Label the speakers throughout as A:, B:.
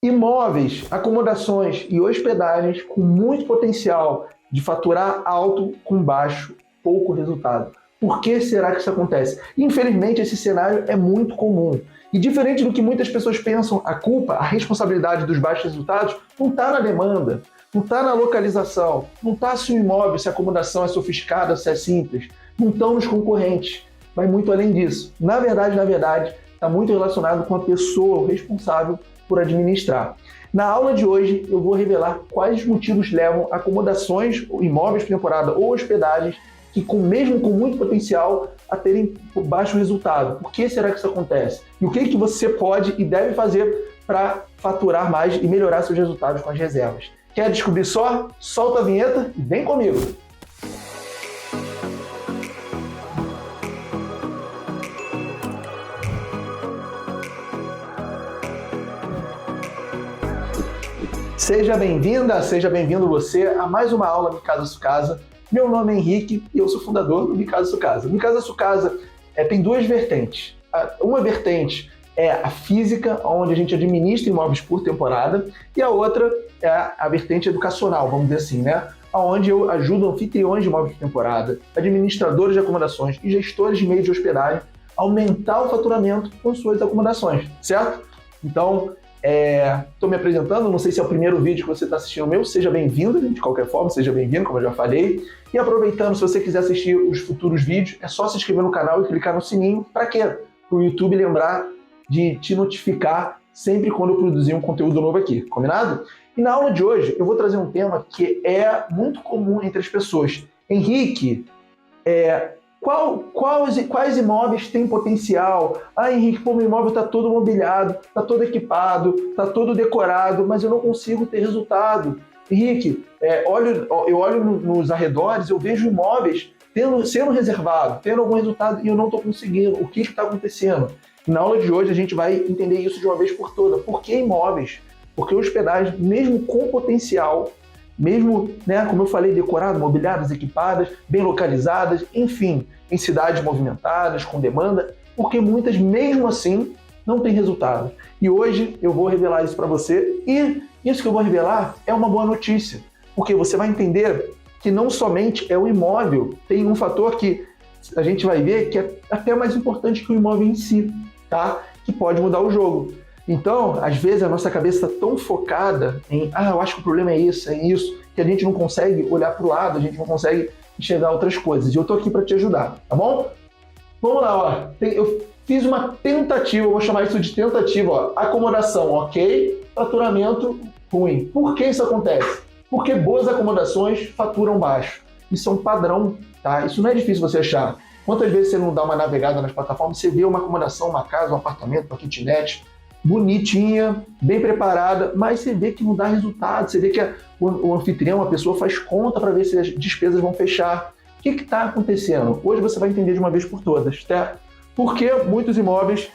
A: Imóveis, acomodações e hospedagens com muito potencial de faturar alto com baixo, pouco resultado. Por que será que isso acontece? Infelizmente, esse cenário é muito comum. E diferente do que muitas pessoas pensam, a culpa, a responsabilidade dos baixos resultados não está na demanda, não está na localização, não está se o imóvel, se a acomodação é sofisticada, se é simples, não estão nos concorrentes. Vai muito além disso. Na verdade, está muito relacionado com a pessoa, o responsável por administrar. Na aula de hoje, eu vou revelar quais motivos levam acomodações, imóveis de temporada ou hospedagens que, mesmo com muito potencial, a terem baixo resultado. Por que será que isso acontece? E o que você pode e deve fazer para faturar mais e melhorar seus resultados com as reservas? Quer descobrir só? Solta a vinheta e vem comigo! Seja bem-vinda, seja bem-vindo você a mais uma aula Mi Casa Sua Casa. Meu nome é Henrique e eu sou fundador do Mi Casa Sua Casa. Mi Casa Sua Casa tem duas vertentes. Uma vertente é a física, onde a gente administra imóveis por temporada, e a outra é a vertente educacional, vamos dizer assim, né? Onde eu ajudo anfitriões de imóveis por temporada, administradores de acomodações e gestores de meios de hospedagem a aumentar o faturamento com suas acomodações, certo? Então, estou me apresentando, não sei se é o primeiro vídeo que você está assistindo meu, seja bem-vindo, de qualquer forma, seja bem-vindo, como eu já falei. E aproveitando, se você quiser assistir os futuros vídeos, é só se inscrever no canal e clicar no sininho. Para quê? Para o YouTube lembrar de te notificar sempre quando eu produzir um conteúdo novo aqui, combinado? E na aula de hoje eu vou trazer um tema que é muito comum entre as pessoas. Henrique, quais imóveis têm potencial? Henrique, meu imóvel está todo mobiliado, está todo equipado, está todo decorado, mas eu não consigo ter resultado. Henrique, eu olho nos arredores, eu vejo imóveis sendo reservados, tendo algum resultado e eu não estou conseguindo. O que está acontecendo? Na aula de hoje a gente vai entender isso de uma vez por todas. Por que imóveis? Porque hospedagens, mesmo com potencial, mesmo, né, como eu falei, decoradas, mobiliadas, equipadas, bem localizadas, enfim, em cidades movimentadas, com demanda, porque muitas, mesmo assim, não têm resultado. E hoje eu vou revelar isso para você, e isso que eu vou revelar é uma boa notícia, porque você vai entender que não somente é o imóvel, tem um fator que a gente vai ver que é até mais importante que o imóvel em si, tá? Que pode mudar o jogo. Então, às vezes a nossa cabeça está tão focada em eu acho que o problema é isso, que a gente não consegue olhar para o lado, a gente não consegue enxergar outras coisas. E eu estou aqui para te ajudar, tá bom? Vamos lá, ó. Eu fiz uma tentativa, eu vou chamar isso de tentativa, ó. Acomodação, ok? Faturamento ruim. Por que isso acontece? Porque boas acomodações faturam baixo. Isso é um padrão, tá? Isso não é difícil você achar. Quantas vezes você não dá uma navegada nas plataformas, você vê uma acomodação, uma casa, um apartamento, uma kitnet, bonitinha, bem preparada, mas você vê que não dá resultado, você vê que o anfitrião, a pessoa faz conta para ver se as despesas vão fechar. O que está acontecendo? Hoje você vai entender de uma vez por todas, tá? Porque muitos imóveis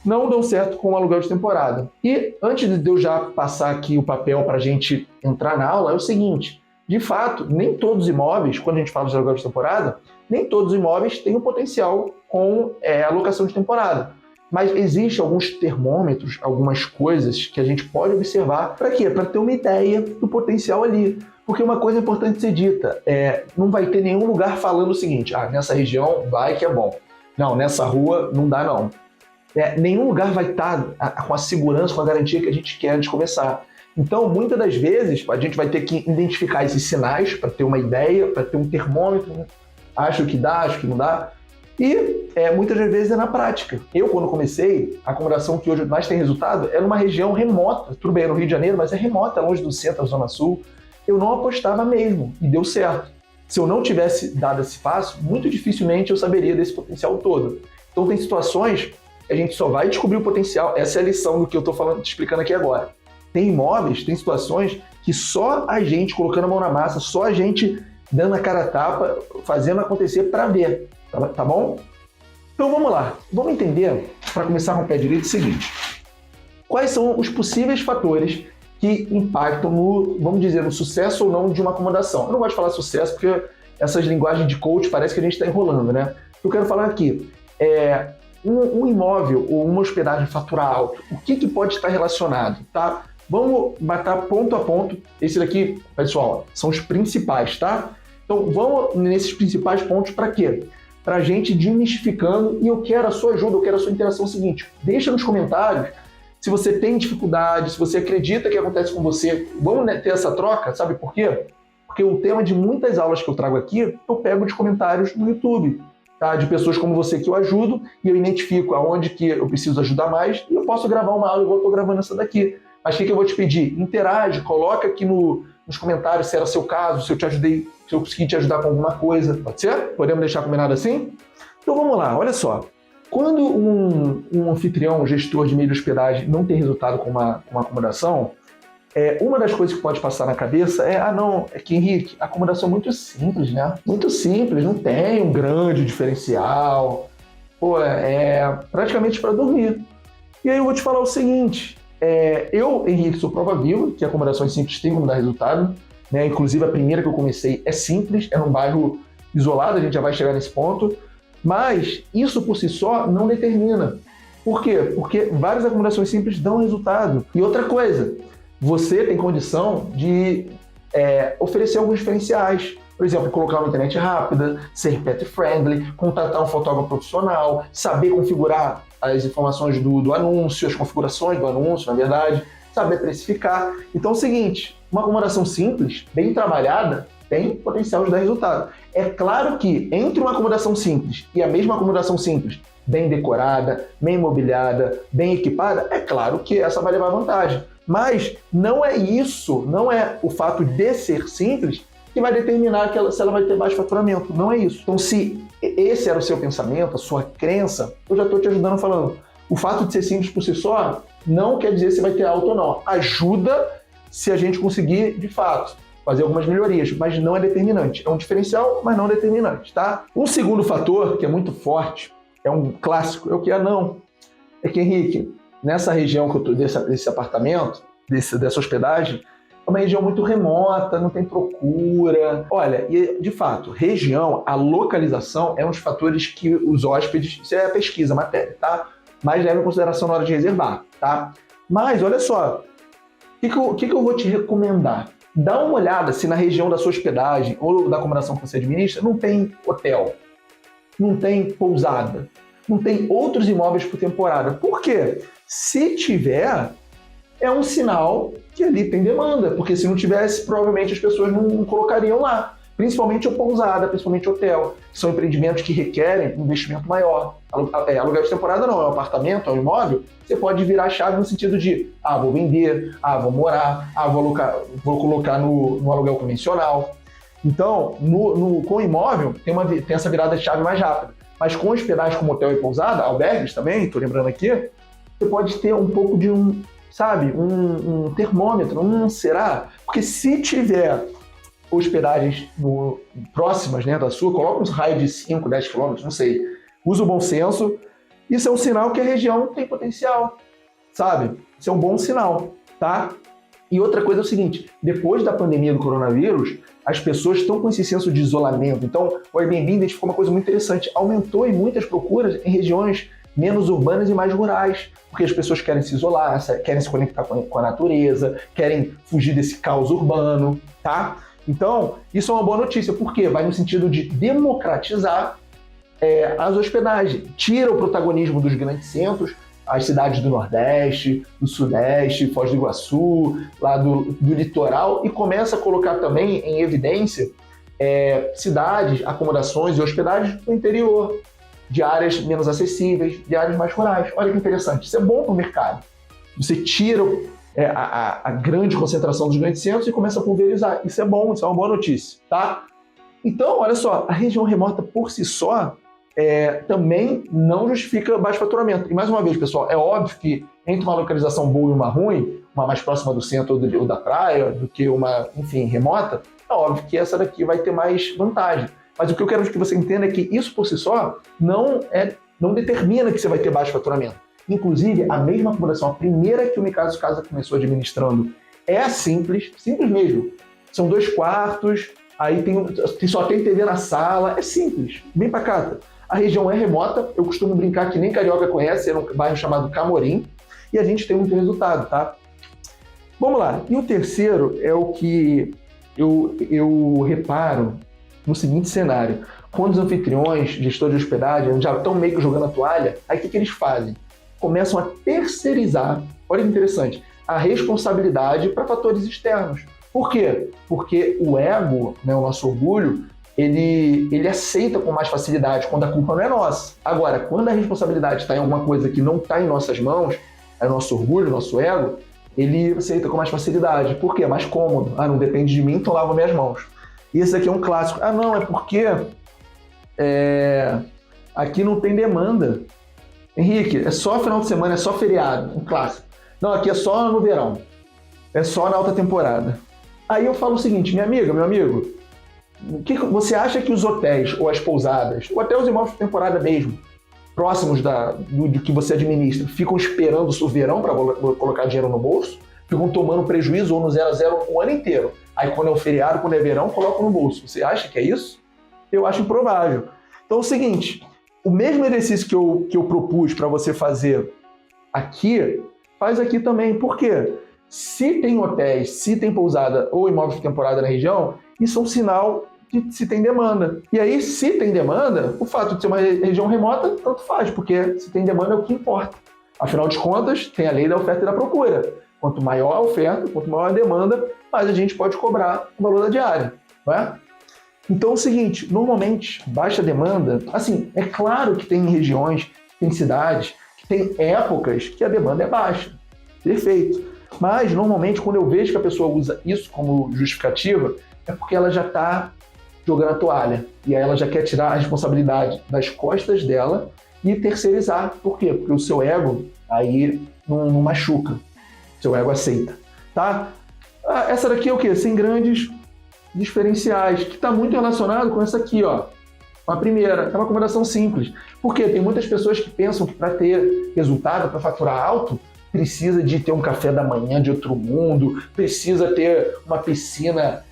A: não dão certo com o aluguel de temporada. E antes de eu já passar aqui o papel para a gente entrar na aula, é o seguinte, de fato, nem todos os imóveis, quando a gente fala de aluguel de temporada, nem todos os imóveis têm um potencial com alocação de temporada. Mas existem alguns termômetros, algumas coisas que a gente pode observar. Para quê? Para ter uma ideia do potencial ali. Porque uma coisa importante ser dita, não vai ter nenhum lugar falando o seguinte, nessa região vai que é bom. Não, nessa rua não dá não. Nenhum lugar vai estar com a segurança, com a garantia que a gente quer antes de começar. Então, muitas das vezes, a gente vai ter que identificar esses sinais para ter uma ideia, para ter um termômetro. Né? Acho que dá, acho que não dá. E muitas das vezes é na prática. Eu, quando comecei, a acomodação que hoje mais tem resultado é numa região remota. Tudo bem, é no Rio de Janeiro, mas é remota, longe do centro, da Zona Sul. Eu não apostava mesmo, e deu certo. Se eu não tivesse dado esse passo, muito dificilmente eu saberia desse potencial todo. Então tem situações que a gente só vai descobrir o potencial. Essa é a lição do que eu estou te explicando aqui agora. Tem imóveis, tem situações que só a gente colocando a mão na massa, só a gente dando a cara a tapa, fazendo acontecer para ver. Tá bom? Então vamos lá. Vamos entender, para começar com o pé direito, o seguinte. Quais são os possíveis fatores que impactam vamos dizer, no sucesso ou não de uma acomodação? Eu não gosto de falar sucesso porque essas linguagens de coach parece que a gente está enrolando, né? Eu quero falar aqui, um imóvel ou uma hospedagem faturar alto, o que pode estar relacionado, tá? Vamos bater ponto a ponto. Esse daqui, pessoal, são os principais, tá? Então vamos nesses principais pontos para quê? Para a gente desmistificando, e eu quero a sua ajuda, eu quero a sua interação seguinte. Deixa nos comentários se você tem dificuldade, se você acredita que acontece com você. Vamos ter essa troca, sabe por quê? Porque o tema de muitas aulas que eu trago aqui, eu pego de comentários no YouTube, tá? De pessoas como você que eu ajudo, e eu identifico aonde que eu preciso ajudar mais, e eu posso gravar uma aula igual eu estou gravando essa daqui. Mas o que eu vou te pedir? Interage, coloca aqui nos comentários se era seu caso, se eu te ajudei, se eu consegui te ajudar com alguma coisa. Pode ser? Podemos deixar combinado assim? Então vamos lá, olha só. Quando um anfitrião, um gestor de meio de hospedagem não tem resultado com uma acomodação, uma das coisas que pode passar na cabeça é que, Henrique, a acomodação é muito simples, né? Muito simples, não tem um grande diferencial. Pô, é praticamente para dormir. E aí eu vou te falar o seguinte, eu, Henrique, sou prova viva que acomodações simples têm como dar resultado, né? Inclusive a primeira que eu comecei é simples, é num bairro isolado, a gente já vai chegar nesse ponto, mas isso por si só não determina. Por quê? Porque várias acomodações simples dão resultado. E outra coisa, você tem condição de oferecer alguns diferenciais. Por exemplo, colocar uma internet rápida, ser pet friendly, contratar um fotógrafo profissional, saber configurar as informações do anúncio, as configurações do anúncio, na verdade, saber precificar. Então é o seguinte, uma acomodação simples, bem trabalhada, tem potencial de dar resultado. É claro que entre uma acomodação simples e a mesma acomodação simples, bem decorada, bem mobiliada, bem equipada, é claro que essa vai levar vantagem. Mas não é isso, não é o fato de ser simples que vai determinar se ela vai ter baixo faturamento. Não é isso. Então, se esse era o seu pensamento, a sua crença, eu já estou te ajudando falando. O fato de ser simples por si só não quer dizer se vai ter alto ou não. Ajuda se a gente conseguir, de fato, fazer algumas melhorias, mas não é determinante. É um diferencial, mas não determinante, tá? Um segundo fator que é muito forte, é um clássico, é o que? É que, Henrique, nessa região que eu tô, desse apartamento, dessa hospedagem, é uma região muito remota, não tem procura. Olha, e de fato, região, a localização é um dos fatores que os hóspedes, isso é a pesquisa, a matéria, tá? Mas leva em consideração na hora de reservar, tá? Mas, olha só, o que eu vou te recomendar? Dá uma olhada se na região da sua hospedagem ou da acomodação que você administra não tem hotel, não tem pousada, não tem outros imóveis por temporada. Por quê? Se tiver, é um sinal que ali tem demanda, porque se não tivesse, provavelmente as pessoas não colocariam lá. Principalmente a pousada, principalmente hotel. São empreendimentos que requerem um investimento maior. Aluguel de temporada não, é um apartamento, é um imóvel. Você pode virar a chave no sentido de, vou vender, vou morar, vou colocar no aluguel convencional. Então, com o imóvel, tem essa virada de chave mais rápida. Mas com hospedagem como hotel e pousada, albergues também, estou lembrando aqui, você pode ter um pouco de um termômetro, será? Porque se tiver hospedagens próximas, né, da sua, coloca uns raios de 5, 10 quilômetros, não sei. Usa o bom senso. Isso é um sinal que a região tem potencial, sabe? Isso é um bom sinal, tá? E outra coisa é o seguinte, depois da pandemia do coronavírus, as pessoas estão com esse senso de isolamento. Então, o Airbnb identificou uma coisa muito interessante. Aumentou em muitas procuras em regiões menos urbanas e mais rurais, porque as pessoas querem se isolar, querem se conectar com a natureza, querem fugir desse caos urbano, tá? Então, isso é uma boa notícia, porque vai no sentido de democratizar as hospedagens. Tira o protagonismo dos grandes centros, as cidades do Nordeste, do Sudeste, Foz do Iguaçu, lá do litoral, e começa a colocar também em evidência cidades, acomodações e hospedagens no interior, de áreas menos acessíveis, de áreas mais rurais. Olha que interessante, isso é bom para o mercado. Você tira a grande concentração dos grandes centros e começa a pulverizar. Isso é bom, isso é uma boa notícia, tá? Então, olha só, a região remota por si só também não justifica baixo faturamento. E mais uma vez, pessoal, é óbvio que entre uma localização boa e uma ruim, uma mais próxima do centro ou da praia, do que uma, enfim, remota, é óbvio que essa daqui vai ter mais vantagem. Mas o que eu quero que você entenda é que isso por si só não determina que você vai ter baixo faturamento. Inclusive, a mesma acomodação, a primeira que o Mikazu Casa começou administrando, é simples mesmo. São 2 quartos, aí só tem TV na sala, é simples, bem pacata. A região é remota, eu costumo brincar que nem carioca conhece, é um bairro chamado Camorim, e a gente tem muito resultado, tá? Vamos lá. E o terceiro é o que eu reparo no seguinte cenário. Quando os anfitriões, gestores de hospedagem, já estão meio que jogando a toalha, aí o que eles fazem? Começam a terceirizar, olha que interessante, a responsabilidade para fatores externos. Por quê? Porque o ego, né, o nosso orgulho, ele aceita com mais facilidade quando a culpa não é nossa. Agora, quando a responsabilidade está em alguma coisa que não está em nossas mãos, é o nosso orgulho, o nosso ego, ele aceita com mais facilidade. Por quê? É mais cômodo. Ah, não depende de mim, então lavo minhas mãos. E esse aqui é um clássico. Ah, não, é porque aqui não tem demanda. Henrique, é só final de semana, é só feriado. Um clássico. Não, aqui é só no verão. É só na alta temporada. Aí eu falo o seguinte, minha amiga, meu amigo, você acha que os hotéis ou as pousadas, ou até os imóveis de temporada mesmo, próximos do que você administra, ficam esperando o verão para colocar dinheiro no bolso? Ficam tomando prejuízo ou no 0 a 0 o ano inteiro? Aí quando é o feriado, quando é verão, colocam no bolso. Você acha que é isso? Eu acho improvável. Então é o seguinte, o mesmo exercício que eu propus para você fazer aqui, faz aqui também. Por quê? Se tem hotéis, se tem pousada ou imóveis de temporada na região, isso é um sinal de se tem demanda. E aí, se tem demanda, o fato de ser uma região remota, tanto faz, porque se tem demanda é o que importa. Afinal de contas, tem a lei da oferta e da procura. Quanto maior a oferta, quanto maior a demanda, mais a gente pode cobrar o valor da diária, não é? Então é o seguinte, normalmente, baixa demanda, assim, é claro que tem regiões, tem cidades, que tem épocas que a demanda é baixa. Perfeito. Mas, normalmente, quando eu vejo que a pessoa usa isso como justificativa, é porque ela já está jogando a toalha. E aí ela já quer tirar a responsabilidade das costas dela e terceirizar. Por quê? Porque o seu ego aí não machuca. O seu ego aceita. Tá? Essa daqui é o quê? Sem grandes diferenciais, que está muito relacionado com essa aqui, ó. A primeira, é uma acomodação simples. Por quê? Tem muitas pessoas que pensam que para ter resultado, para faturar alto, precisa de ter um café da manhã de outro mundo, precisa ter uma piscina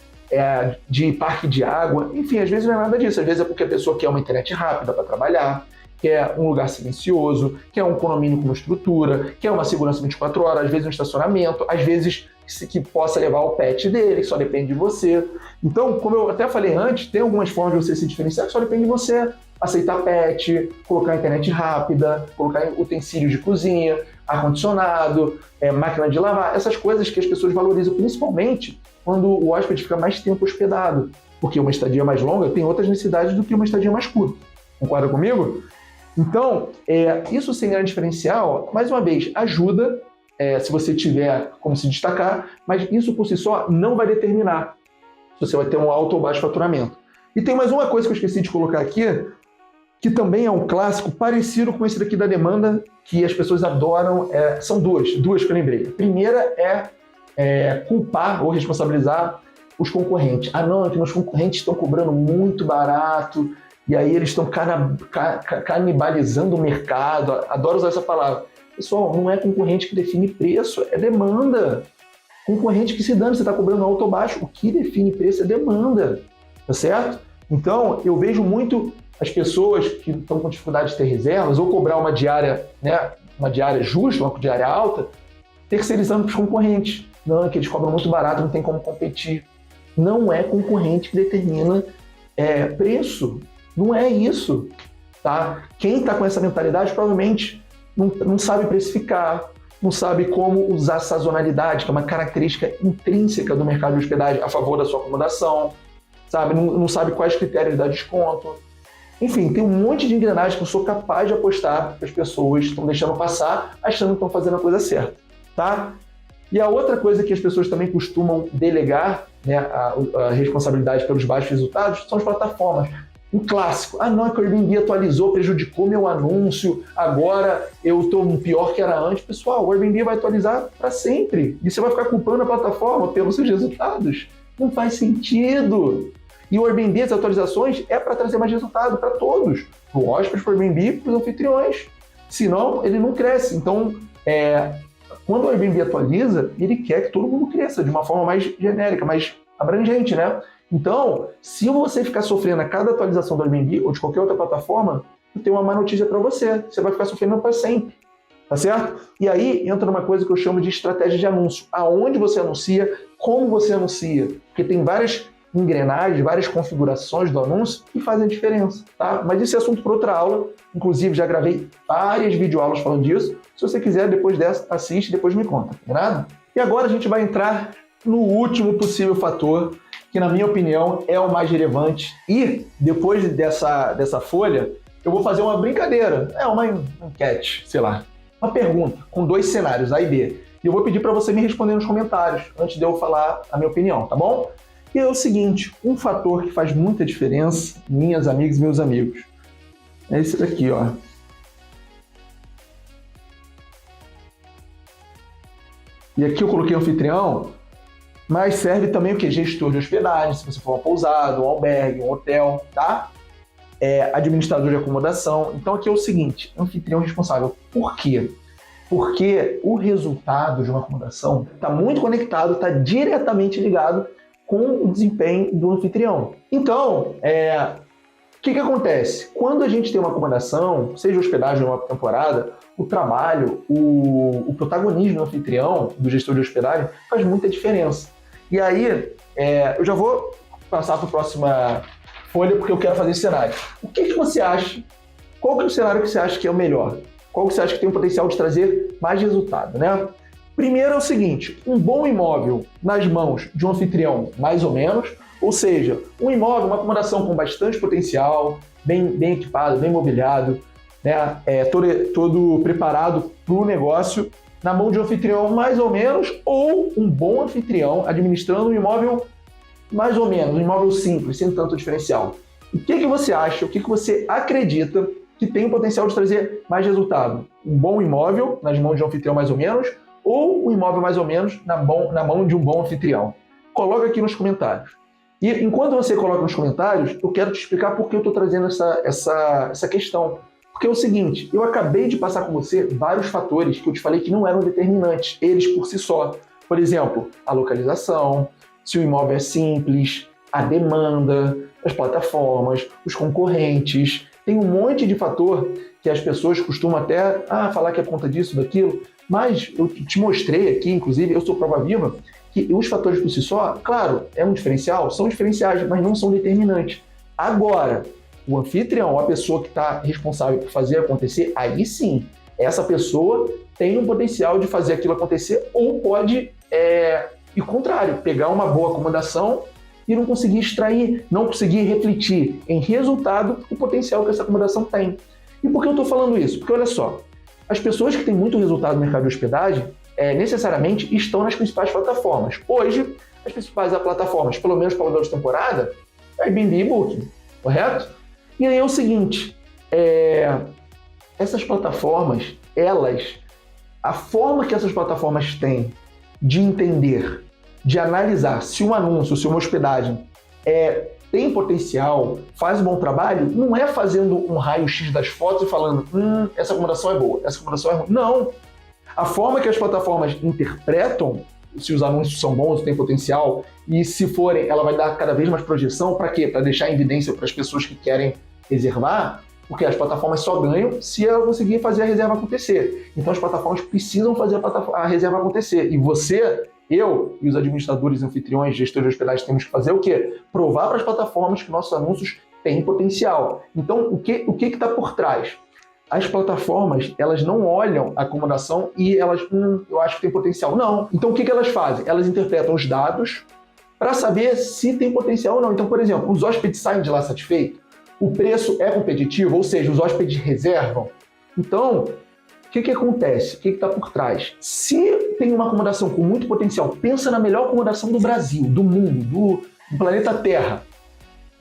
A: de parque de água. Enfim, às vezes não é nada disso. Às vezes é porque a pessoa quer uma internet rápida para trabalhar, quer um lugar silencioso, quer um condomínio com uma estrutura, quer uma segurança 24 horas, às vezes um estacionamento, às vezes que possa levar o pet dele, que só depende de você. Então, como eu até falei antes, tem algumas formas de você se diferenciar que só depende de você. Aceitar pet, colocar internet rápida, colocar utensílios de cozinha, ar-condicionado, máquina de lavar, essas coisas que as pessoas valorizam, principalmente quando o hóspede fica mais tempo hospedado, porque uma estadia mais longa tem outras necessidades do que uma estadia mais curta. Concorda comigo? Então, isso sem grande diferencial, mais uma vez, ajuda se você tiver como se destacar, mas isso por si só não vai determinar se você vai ter um alto ou baixo faturamento. E tem mais uma coisa que eu esqueci de colocar aqui, que também é um clássico parecido com esse daqui da demanda, que as pessoas adoram. São duas que eu lembrei. A primeira é culpar ou responsabilizar os concorrentes. Ah, não, é que meus concorrentes estão cobrando muito barato, e aí eles estão canibalizando o mercado. Adoro usar essa palavra. Pessoal, não é concorrente que define preço, é demanda. Concorrente que se dane, você está cobrando alto ou baixo. O que define preço é demanda, tá certo? Então, eu vejo muito as pessoas que estão com dificuldade de ter reservas ou cobrar uma diária, né, uma diária justa, uma diária alta, terceirizando para os concorrentes. Não, é que eles cobram muito barato, não tem como competir. Não é concorrente que determina preço. Não é isso. Tá? Quem está com essa mentalidade provavelmente não sabe precificar, não sabe como usar sazonalidade, que é uma característica intrínseca do mercado de hospedagem a favor da sua acomodação, sabe? Não sabe quais critérios dar desconto. Enfim, tem um monte de engrenagem que eu sou capaz de apostar que as pessoas estão deixando passar, achando que estão fazendo a coisa certa, tá? E a outra coisa que as pessoas também costumam delegar, né, a responsabilidade pelos baixos resultados, são as plataformas. Um clássico. Ah, não, é que o Airbnb atualizou, prejudicou meu anúncio, agora eu estou pior que era antes. Pessoal, o Airbnb vai atualizar para sempre. E você vai ficar culpando a plataforma pelos seus resultados. Não faz sentido. E o Airbnb, as atualizações, é para trazer mais resultado para todos. Para o hóspede, para o Airbnb e para os anfitriões. Senão, ele não cresce. Então, quando o Airbnb atualiza, ele quer que todo mundo cresça de uma forma mais genérica, mais abrangente, né? Então, se você ficar sofrendo a cada atualização do Airbnb ou de qualquer outra plataforma, eu tenho uma má notícia para você. Você vai ficar sofrendo para sempre. tá certo? E aí entra numa coisa que eu chamo de estratégia de anúncio. Aonde você anuncia, como você anuncia, porque tem várias engrenagens, várias configurações do anúncio que fazem a diferença, tá? Mas esse é assunto para outra aula, inclusive já gravei várias videoaulas falando disso. Se você quiser, depois dessa, assiste e depois me conta, combinado? E agora a gente vai entrar no último possível fator, que na minha opinião é o mais relevante. E depois dessa folha, eu vou fazer uma brincadeira, uma enquete, sei lá, uma pergunta com 2 cenários, A e B. E eu vou pedir para você me responder nos comentários, antes de eu falar a minha opinião, tá bom? E é o seguinte, um fator que faz muita diferença, minhas amigas e meus amigos, é esse daqui, ó. E aqui eu coloquei anfitrião, mas serve também o quê? Gestor de hospedagem, se você for uma pousada, um albergue, um hotel, tá? Administrador de acomodação. Então aqui é o seguinte, anfitrião responsável. Por quê? Porque o resultado de uma acomodação está muito conectado, está diretamente ligado com o desempenho do anfitrião. Então, o que acontece? Quando a gente tem uma acomodação, seja hospedagem ou uma temporada, o trabalho, o protagonismo do anfitrião, do gestor de hospedagem, faz muita diferença. E aí, eu já vou passar para a próxima folha, porque eu quero fazer esse cenário. O que você acha? Qual que é o cenário que você acha que é o melhor? Qual que você acha que tem o potencial de trazer mais resultado, né? Primeiro é o seguinte, um bom imóvel nas mãos de um anfitrião, mais ou menos, ou seja, um imóvel, uma acomodação com bastante potencial, bem equipado, bem mobiliado, né? Todo preparado para o negócio, na mão de um anfitrião mais ou menos, ou um bom anfitrião administrando um imóvel mais ou menos, um imóvel simples, sem tanto diferencial. O que você acha, o que você acredita que tem o potencial de trazer mais resultado? Um bom imóvel nas mãos de um anfitrião mais ou menos, ou um imóvel mais ou menos na mão de um bom anfitrião? Coloca aqui nos comentários. E enquanto você coloca nos comentários, eu quero te explicar por que eu estou trazendo essa questão. Porque é o seguinte, eu acabei de passar com você vários fatores que eu te falei que não eram determinantes, eles por si só. Por exemplo, a localização, se o imóvel é simples, a demanda, as plataformas, os concorrentes. Tem um monte de fator que as pessoas costumam até falar que é conta disso, daquilo, mas eu te mostrei aqui, inclusive, eu sou prova viva, que os fatores por si só, claro, é um diferencial, são diferenciais, mas não são determinantes. Agora, o anfitrião, a pessoa que está responsável por fazer acontecer, aí sim, essa pessoa tem um potencial de fazer aquilo acontecer ou pode, e o contrário, pegar uma boa acomodação e não conseguir extrair, não conseguir refletir em resultado o potencial que essa acomodação tem. E por que eu estou falando isso? Porque olha só, as pessoas que têm muito resultado no mercado de hospedagem necessariamente estão nas principais plataformas. Hoje, as principais plataformas, pelo menos para aluguel de temporada, é Airbnb e Booking, correto? E aí é o seguinte, essas plataformas, a forma que essas plataformas têm de entender, de analisar se um anúncio, se uma hospedagem tem potencial, faz um bom trabalho, não é fazendo um raio-x das fotos e falando essa acomodação é boa, essa acomodação é ruim. Não! A forma que as plataformas interpretam se os anúncios são bons, têm potencial, e se forem, ela vai dar cada vez mais projeção. Para quê? Para deixar em evidência para as pessoas que querem reservar, porque as plataformas só ganham se ela conseguir fazer a reserva acontecer. Então as plataformas precisam fazer a reserva acontecer. E você, eu e os administradores, anfitriões, gestores de hospedagem temos que fazer o quê? Provar para as plataformas que nossos anúncios têm potencial. Então o que está por trás? As plataformas, elas não olham a acomodação e elas, eu acho que tem potencial. Não. Então o que elas fazem? Elas interpretam os dados para saber se tem potencial ou não. Então, por exemplo, os hóspedes saem de lá satisfeitos, o preço é competitivo, ou seja, os hóspedes reservam. Então, o que acontece? O que está por trás? Se tem uma acomodação com muito potencial, pensa na melhor acomodação do Brasil, do mundo, do planeta Terra.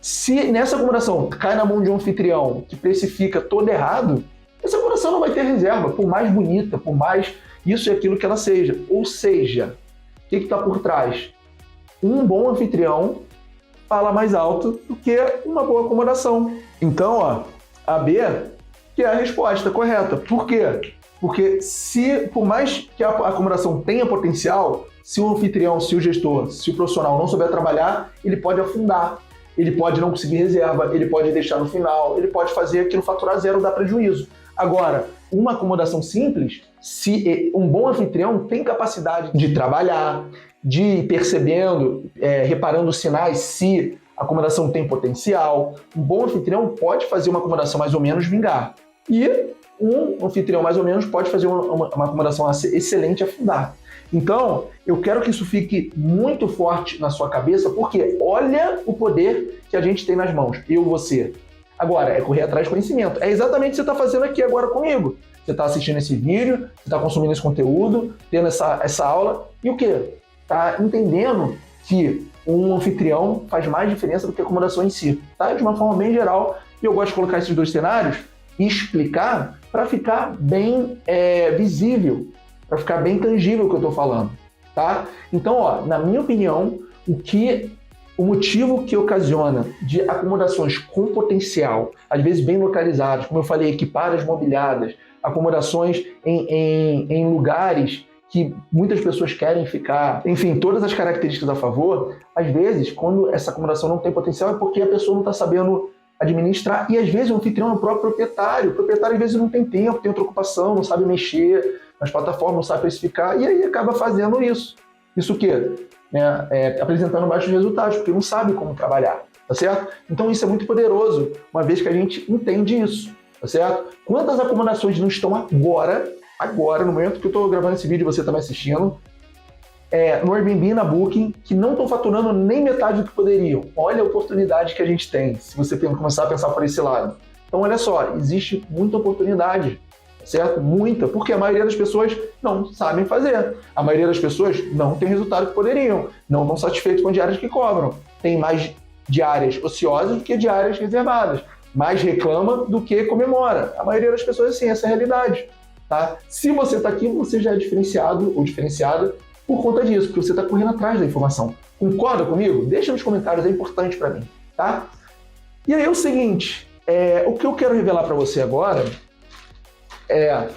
A: Se nessa acomodação cai na mão de um anfitrião que precifica todo errado, essa acomodação não vai ter reserva, por mais bonita, por mais isso e aquilo que ela seja. Ou seja, o que está por trás? Um bom anfitrião fala mais alto do que uma boa acomodação. Então, a B, que é a resposta correta. Por quê? Porque por mais que a acomodação tenha potencial, se o anfitrião, se o gestor, se o profissional não souber trabalhar, ele pode afundar, ele pode não conseguir reserva, ele pode deixar no final, ele pode fazer aquilo faturar zero, dar prejuízo. Agora, uma acomodação simples, se um bom anfitrião tem capacidade de trabalhar, de ir percebendo, reparando os sinais se a acomodação tem potencial. Um bom anfitrião pode fazer uma acomodação mais ou menos vingar. E um anfitrião mais ou menos pode fazer uma acomodação excelente afundar. Então, eu quero que isso fique muito forte na sua cabeça, porque olha o poder que a gente tem nas mãos, eu e você. Agora, é correr atrás de conhecimento. É exatamente o que você está fazendo aqui agora comigo. Você está assistindo esse vídeo, você está consumindo esse conteúdo, tendo essa aula, e o quê? Está entendendo que um anfitrião faz mais diferença do que a acomodação em si. Tá? De uma forma bem geral, e eu gosto de colocar esses dois cenários e explicar para ficar bem visível, para ficar bem tangível o que eu estou falando. Tá? Então, ó, na minha opinião, o motivo que ocasiona de acomodações com potencial, às vezes bem localizadas, como eu falei, equipadas, mobiliadas, acomodações em lugares que muitas pessoas querem ficar, enfim, todas as características a favor, às vezes, quando essa acomodação não tem potencial, é porque a pessoa não está sabendo administrar, e às vezes o anfitrião é o próprio proprietário. O proprietário às vezes não tem tempo, tem outra ocupação, não sabe mexer nas plataformas, não sabe precificar, e aí acaba fazendo isso. Isso o quê? Apresentando baixos resultados, porque não sabe como trabalhar, tá certo? Então isso é muito poderoso, uma vez que a gente entende isso, tá certo? Quantas acomodações não estão agora, no momento que eu estou gravando esse vídeo, você está me assistindo, no Airbnb e na Booking, que não estão faturando nem metade do que poderiam. Olha a oportunidade que a gente tem, se você começar a pensar por esse lado. Então olha só, existe muita oportunidade, certo? Muita, porque a maioria das pessoas não sabem fazer. A maioria das pessoas não tem o resultado que poderiam, não estão satisfeitos com diárias que cobram. Tem mais diárias ociosas do que diárias reservadas. Mais reclama do que comemora. A maioria das pessoas, assim, essa é a realidade. Tá? Se você está aqui, você já é diferenciado ou diferenciada por conta disso, porque você está correndo atrás da informação. Concorda comigo? Deixa nos comentários, é importante para mim. Tá? E aí é o seguinte, o que eu quero revelar para você agora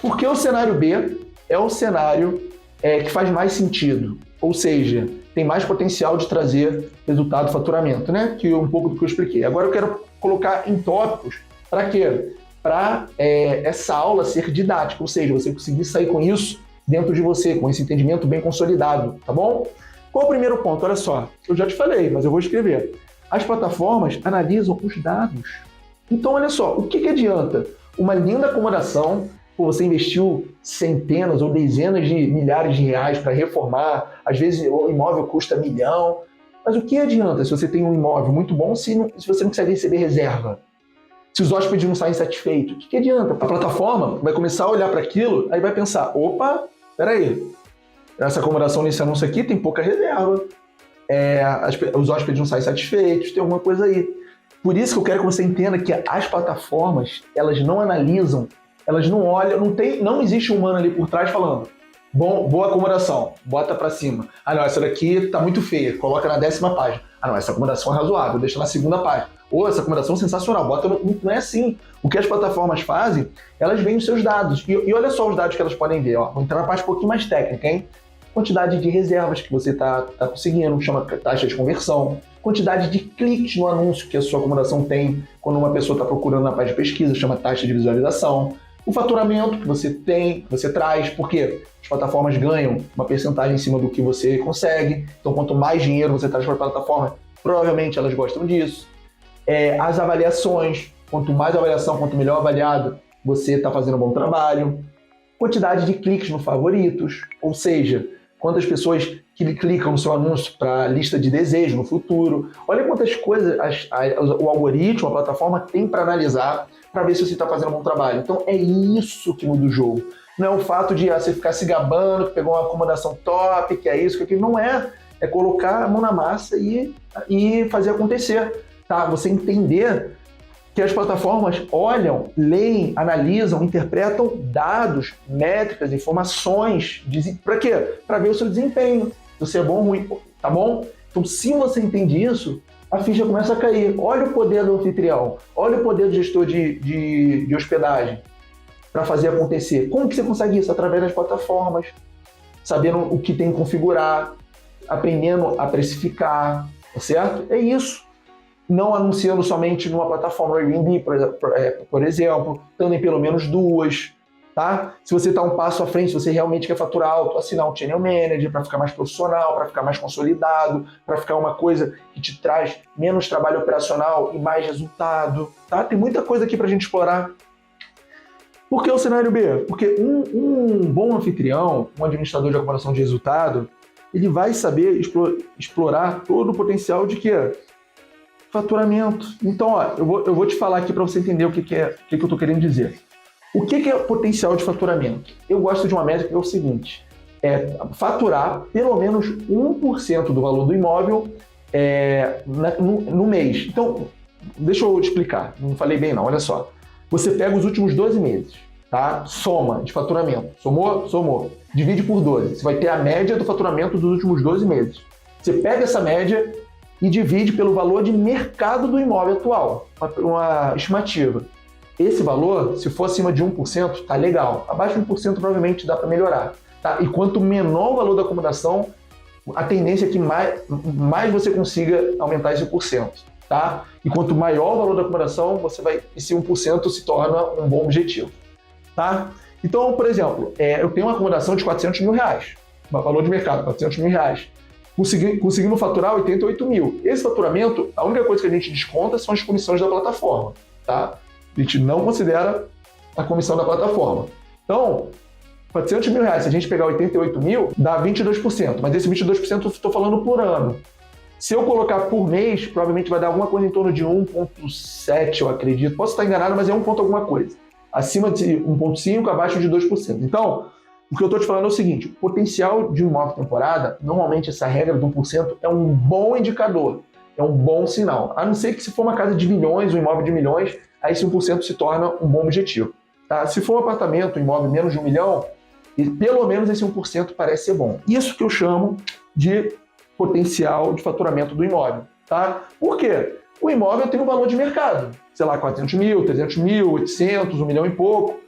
A: porque o cenário B é o cenário que faz mais sentido, ou seja, tem mais potencial de trazer resultado, faturamento, né? Que é um pouco do que eu expliquei. Agora eu quero colocar em tópicos para quê? Para essa aula ser didática, ou seja, você conseguir sair com isso dentro de você, com esse entendimento bem consolidado, tá bom? Qual é o primeiro ponto? Olha só, eu já te falei, mas eu vou escrever. As plataformas analisam os dados. Então, olha só, o que adianta uma linda acomodação, você investiu centenas ou dezenas de milhares de reais para reformar, às vezes o imóvel custa 1 milhão, mas o que adianta se você tem um imóvel muito bom se você não consegue receber reserva? Se os hóspedes não saem satisfeitos, o que adianta? A plataforma vai começar a olhar para aquilo, aí vai pensar, opa, peraí, essa acomodação nesse anúncio aqui tem pouca reserva, os hóspedes não saem satisfeitos, tem alguma coisa aí. Por isso que eu quero que você entenda que as plataformas, elas não analisam, elas não olham, não existe um humano ali por trás falando, boa acomodação, bota pra cima. Ah não, essa daqui tá muito feia, coloca na 10ª página. Ah não, essa acomodação é razoável, deixa na 2ª página. Ou essa acomodação é sensacional, bota não é assim. O que as plataformas fazem, elas veem os seus dados. E olha só os dados que elas podem ver, ó. Vou entrar na parte um pouquinho mais técnica, hein? Quantidade de reservas que você tá conseguindo, chama taxa de conversão. Quantidade de cliques no anúncio que a sua acomodação tem quando uma pessoa está procurando na página de pesquisa, chama taxa de visualização. O faturamento que você tem, que você traz, porque as plataformas ganham uma percentagem em cima do que você consegue. Então, quanto mais dinheiro você traz para a plataforma, provavelmente elas gostam disso. As avaliações, quanto mais avaliação, quanto melhor avaliado, você está fazendo um bom trabalho. Quantidade de cliques no favoritos, ou seja, quantas pessoas que clicam no seu anúncio para a lista de desejo no futuro. Olha quantas coisas o algoritmo, a plataforma tem para analisar para ver se você está fazendo um bom trabalho. Então é isso que muda o jogo. Não é o fato de você ficar se gabando, que pegou uma acomodação top, que é isso, que aquilo. Não é. É colocar a mão na massa e fazer acontecer. Tá? Você entender que as plataformas olham, leem, analisam, interpretam dados, métricas, informações. Para quê? Para ver o seu desempenho, se você é bom ou ruim, tá bom? Então, se você entende isso, a ficha começa a cair. Olha o poder do anfitrião, olha o poder do gestor de hospedagem para fazer acontecer. Como que você consegue isso? Através das plataformas, sabendo o que tem que configurar, aprendendo a precificar, tá certo? É isso. não anunciando somente numa plataforma Airbnb, por exemplo, estando em pelo menos duas, tá? Se você está um passo à frente, se você realmente quer faturar alto, assinar um Channel Manager para ficar mais profissional, para ficar mais consolidado, para ficar uma coisa que te traz menos trabalho operacional e mais resultado, tá? Tem muita coisa aqui para a gente explorar. Por que o cenário B? Porque um bom anfitrião, um administrador de acomodação de resultado, ele vai saber explorar todo o potencial de quê? Faturamento. Então, ó, eu vou te falar aqui para você entender o que eu estou querendo dizer. O que é potencial de faturamento? Eu gosto de uma métrica que é o seguinte, é faturar pelo menos 1% do valor do imóvel no mês. Então, deixa eu te explicar, não falei bem não, olha só. Você pega os últimos 12 meses, tá? Soma de faturamento. Somou? Somou. Divide por 12. Você vai ter a média do faturamento dos últimos 12 meses. Você pega essa média e divide pelo valor de mercado do imóvel atual, uma estimativa. Esse valor, se for acima de 1%, tá legal. Abaixo de 1% provavelmente dá para melhorar. Tá? E quanto menor o valor da acomodação, a tendência é que mais você consiga aumentar esse 1%. Tá? E quanto maior o valor da acomodação, esse 1% se torna um bom objetivo. Tá? Então, por exemplo, eu tenho uma acomodação de R$400 mil, valor de mercado, R$400 mil. Conseguimos faturar 88 mil. Esse faturamento, a única coisa que a gente desconta são as comissões da plataforma. Tá? A gente não considera a comissão da plataforma. Então, R$400 mil, se a gente pegar 88 mil, dá 22%. Mas esse 22% eu estou falando por ano. Se eu colocar por mês, provavelmente vai dar alguma coisa em torno de 1,7, eu acredito. Posso estar enganado, mas é 1 ponto alguma coisa. Acima de 1,5, abaixo de 2%. Então, o que eu estou te falando é o seguinte, o potencial de um imóvel temporada, normalmente essa regra do 1% é um bom indicador, é um bom sinal. A não ser que se for uma casa de milhões, um imóvel de milhões, aí esse 1% se torna um bom objetivo. Tá? Se for um apartamento, um imóvel menos de 1 milhão, pelo menos esse 1% parece ser bom. Isso que eu chamo de potencial de faturamento do imóvel. Tá? Por quê? O imóvel tem um valor de mercado, sei lá, 400 mil, 300 mil, 800, 1 milhão e pouco.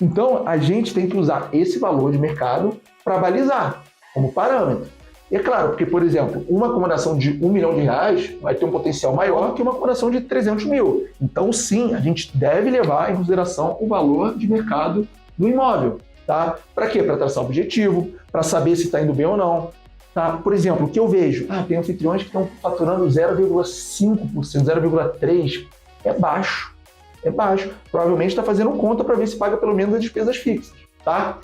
A: Então, a gente tem que usar esse valor de mercado para balizar como parâmetro. E é claro, porque, por exemplo, uma acomodação de R$1 milhão vai ter um potencial maior que uma acomodação de 300 mil. Então, sim, a gente deve levar em consideração o valor de mercado do imóvel. Tá? Para quê? Para traçar o objetivo, para saber se está indo bem ou não. Tá? Por exemplo, o que eu vejo? Tem anfitriões que estão faturando 0,5%, 0,3%. É baixo. É baixo. Provavelmente está fazendo conta para ver se paga pelo menos as despesas fixas. Tá?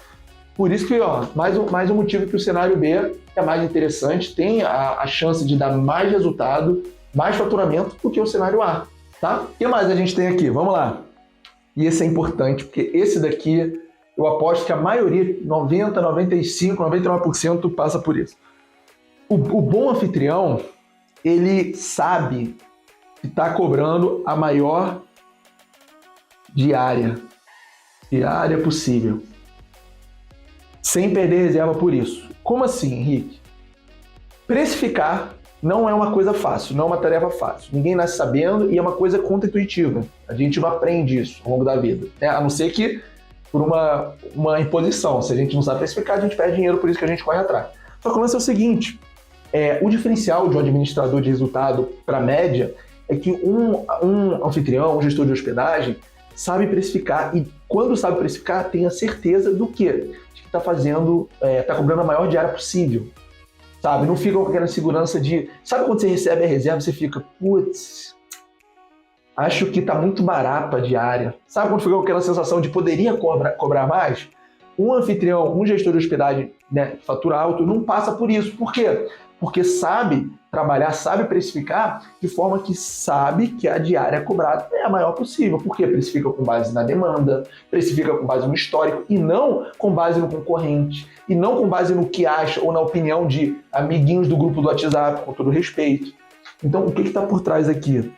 A: Por isso que, mais um motivo que o cenário B é mais interessante, tem a chance de dar mais resultado, mais faturamento do que o cenário A. Tá? O que mais a gente tem aqui? Vamos lá. E esse é importante, porque esse daqui, eu aposto que a maioria, 90, 95, 99% passa por isso. O bom anfitrião, ele sabe que está cobrando a maior diária possível, sem perder reserva por isso. Como assim, Henrique? Precificar não é uma coisa fácil, não é uma tarefa fácil. Ninguém nasce sabendo e é uma coisa contra-intuitiva. A gente não aprende isso ao longo da vida, né? A não ser que por uma imposição. Se a gente não sabe precificar, a gente perde dinheiro, por isso que a gente corre atrás. Só que o lance é o seguinte, o diferencial de um administrador de resultado para a média é que um anfitrião, um gestor de hospedagem, sabe precificar e quando sabe precificar, tem a certeza do quê? De que está fazendo, está cobrando a maior diária possível, sabe? Não fica com aquela segurança de... Sabe quando você recebe a reserva, você fica, putz, acho que está muito barato a diária. Sabe quando fica com aquela sensação de poderia cobrar mais? Um anfitrião, um gestor de hospedagem, né, fatura alto, não passa por isso. Por quê? Porque sabe trabalhar, sabe precificar de forma que sabe que a diária cobrada é a maior possível. Por quê? Precifica com base na demanda, precifica com base no histórico e não com base no concorrente, e não com base no que acha ou na opinião de amiguinhos do grupo do WhatsApp, com todo respeito. Então, o que está por trás aqui?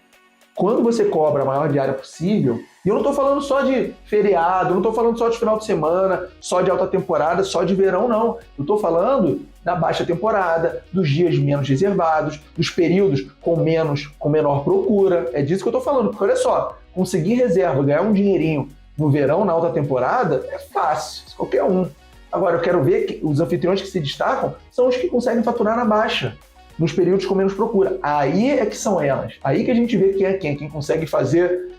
A: Quando você cobra a maior diária possível, e eu não estou falando só de feriado, não estou falando só de final de semana, só de alta temporada, só de verão, não. Eu estou falando da baixa temporada, dos dias menos reservados, dos períodos com menor procura. É disso que eu estou falando, porque olha só, conseguir reserva, ganhar um dinheirinho no verão, na alta temporada, é fácil, qualquer um. Agora, eu quero ver que os anfitriões que se destacam são os que conseguem faturar na baixa. nos períodos com menos procura. Aí é que são elas. Aí que a gente vê quem é quem consegue fazer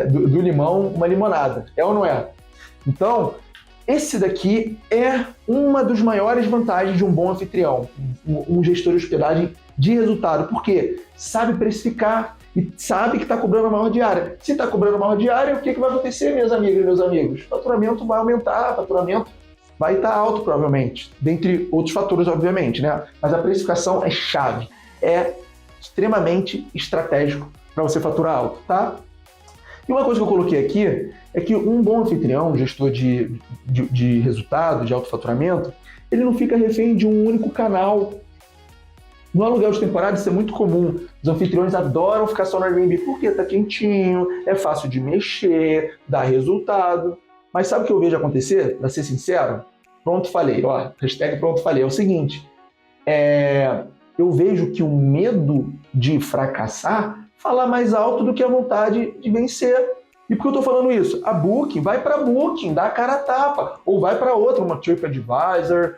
A: do limão uma limonada. É ou não é? Então, esse daqui é uma das maiores vantagens de um bom anfitrião, um gestor de hospedagem de resultado. Por quê? Sabe precificar e sabe que está cobrando a maior diária. Se está cobrando a maior diária, o que vai acontecer, minhas amigas e meus amigos? O faturamento vai aumentar, o faturamento vai estar alto, provavelmente, dentre outros fatores, obviamente, né? Mas a precificação é chave, é extremamente estratégico para você faturar alto, tá? E uma coisa que eu coloquei aqui é que um bom anfitrião, um gestor de resultado, de alto faturamento, ele não fica refém de um único canal. No aluguel de temporada isso é muito comum. Os anfitriões adoram ficar só no Airbnb porque tá quentinho, é fácil de mexer, dá resultado. Mas sabe o que eu vejo acontecer? Para ser sincero, pronto falei, ó, hashtag pronto falei, é o seguinte, eu vejo que o medo de fracassar fala mais alto do que a vontade de vencer. E por que eu estou falando isso? A Booking, vai para a Booking, dá a cara a tapa, ou vai para outra, uma TripAdvisor,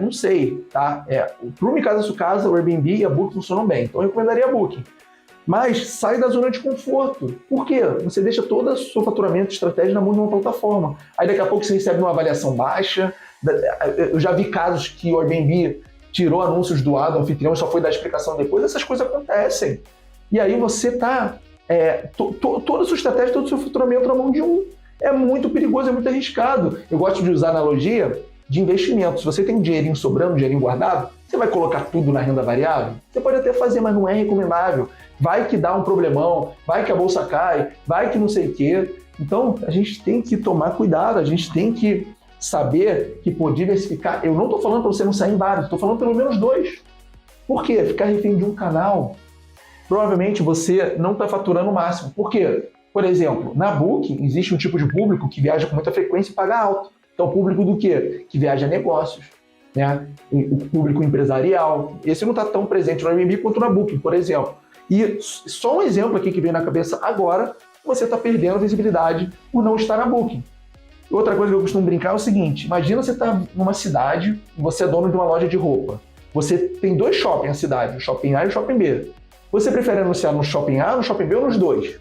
A: não sei, tá? Pro Mi Casa Sua Casa, o Airbnb e a Booking funcionam bem, então eu recomendaria a Booking. Mas sai da zona de conforto. Por quê? Você deixa todo o seu faturamento e estratégia na mão de uma plataforma. Aí daqui a pouco você recebe uma avaliação baixa. Eu já vi casos que o Airbnb tirou anúncios do ar do anfitrião e só foi dar explicação depois. Essas coisas acontecem. E aí você tá toda a sua estratégia, todo o seu faturamento na mão de um. É muito perigoso, é muito arriscado. Eu gosto de usar a analogia de investimento. Se você tem dinheirinho sobrando, dinheirinho guardado, você vai colocar tudo na renda variável? Você pode até fazer, mas não é recomendável. Vai que dá um problemão, vai que a bolsa cai, vai que não sei o quê. Então, a gente tem que tomar cuidado, a gente tem que saber que por diversificar, eu não estou falando para você não sair em vários, estou falando pelo menos 2. Por quê? Ficar refém de um canal, provavelmente você não está faturando o máximo. Por quê? Por exemplo, na Booking existe um tipo de público que viaja com muita frequência e paga alto. Então, o público do quê? Que viaja a negócios, né? O público empresarial. Esse não está tão presente no Airbnb quanto na Booking, por exemplo. E só um exemplo aqui que vem na cabeça agora, você está perdendo visibilidade por não estar na Booking. Outra coisa que eu costumo brincar é o seguinte, imagina você está numa cidade e você é dono de uma loja de roupa. Você tem 2 shoppings na cidade, o shopping A e o shopping B. Você prefere anunciar no shopping A, no shopping B ou nos 2?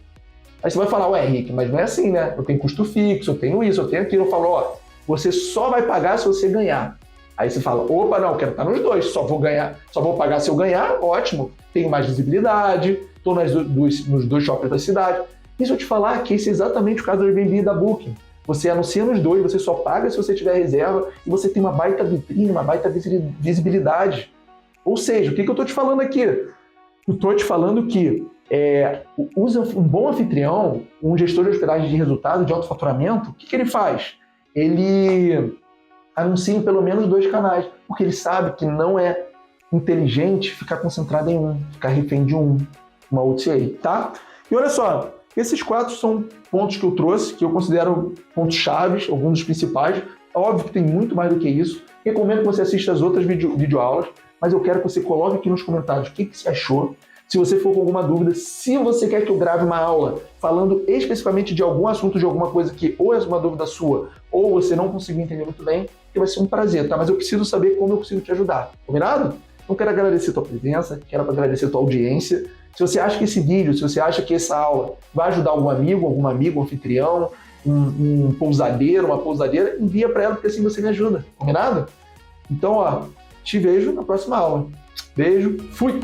A: Aí você vai falar, ué, Henrique, mas não é assim, né? Eu tenho custo fixo, eu tenho isso, eu tenho aquilo. Eu falo, ó, você só vai pagar se você ganhar. Aí você fala, opa, não, eu quero estar nos 2, só vou pagar se eu ganhar, ótimo, tenho mais visibilidade, estou nos 2 shoppings da cidade. E se eu te falar que esse é exatamente o caso do Airbnb e da Booking. Você anuncia nos 2, você só paga se você tiver reserva e você tem uma baita vitrine, uma baita visibilidade. Ou seja, o que eu estou te falando aqui? Eu estou te falando que um bom anfitrião, um gestor de hospedagem de resultado, de alto faturamento, o que ele faz? Ele anuncia em pelo menos 2 canais, porque ele sabe que não é inteligente ficar concentrado em um, ficar refém de uma OTA, tá? E olha só, esses 4 são pontos que eu trouxe, que eu considero pontos chaves, alguns dos principais. Óbvio que tem muito mais do que isso. Recomendo que você assista as outras videoaulas, mas eu quero que você coloque aqui nos comentários o que você achou. Se você for com alguma dúvida, se você quer que eu grave uma aula falando especificamente de algum assunto, de alguma coisa que ou é uma dúvida sua, ou você não conseguiu entender muito bem, que vai ser um prazer, tá? Mas eu preciso saber como eu consigo te ajudar, combinado? Então quero agradecer a tua presença, quero agradecer a tua audiência. Se você acha que esse vídeo, se você acha que essa aula vai ajudar algum amigo, um anfitrião, um pousadeiro, uma pousadeira, envia para ela, porque assim você me ajuda, combinado? Então, ó, te vejo na próxima aula. Beijo, fui!